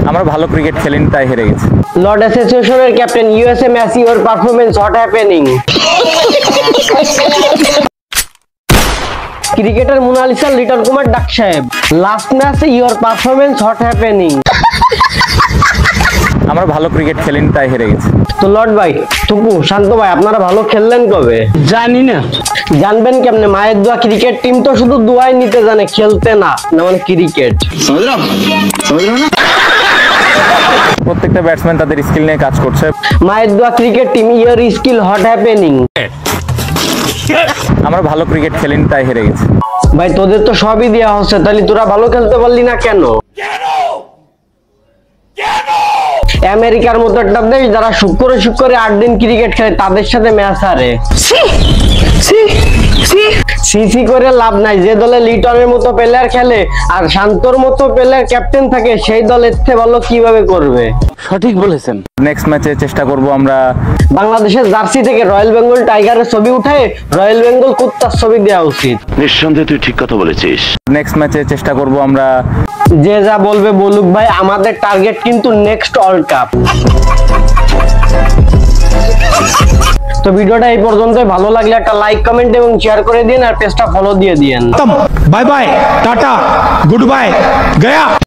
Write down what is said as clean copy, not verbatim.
আমরা ভালো ক্রিকেট খেলিনি তাই হেরে গেছি। লর্ড অ্যাসোসিয়েশনের captain USA Messi your performance hot happening. Cricketer Monalisa Liton Kumar ডাক সাহেব লাস্ট ম্যাচে ইওর পারফরম্যান্স হট হ্যাপেনিং। আমরা ভালো ক্রিকেট খেলিনি তাই হেরে গেছি। তো লর্ড ভাই, টুকু, শান্ত ভাই, আপনারা ভালো খেললেন কবে? জানি না। জানবেন কেমনে? মায়ের দোয়া ক্রিকেট টিম তো শুধু দোয়াই নিতে জানে, খেলতে না, মানে ক্রিকেট। প্রত্যেকটা ব্যাটসম্যান তাদের স্কিল নিয়ে কাজ করছে। মায়ের দোয়া cricket team your skill hot happening. আমরা ভালো ক্রিকেট খেলিনি তাই হেরে গেছি। ভাই তোদের তো সবই দেওয়া হচ্ছে, তাহলে তোরা ভালো খেলতে পারলি না কেন? আমেরিকার মতো একটা দেশ যারা শুক্রে 8 দিন ক্রিকেট খেলে, তাদের সাথে ম্যাচ হারে। সিসি করে লাভ নাই। যে দলে লিটনের মতো প্লেয়ার খেলে আর শান্তর মতো প্লেয়ার ক্যাপ্টেন থাকে, সেই দল এর থেকে ভালো কিভাবে করবে? সঠিক বলেছেন। নেক্সট ম্যাচে চেষ্টা করব আমরা বাংলাদেশের জার্সি থেকে রয়্যাল বেঙ্গল টাইগারের ছবি উঠে রয়্যাল বেঙ্গল কুত্তার ছবি দেওয়া উচিত। নিঃসন্দেহে তুই ঠিক কথা বলেছিস। নেক্সট ম্যাচে চেষ্টা করব আমরা। যে যা বলবে বলুক ভাই, আমাদের টার্গেট কিন্তু নেক্সট ওয়ার্ল্ড কাপ। তো ভিডিওটা এই পর্যন্তই। ভালো লাগলে একটা লাইক, কমেন্ট এবং শেয়ার করে দিন, আর পেজটা ফলো দিয়ে দিন। Bye bye, tata, good bye, Gaya.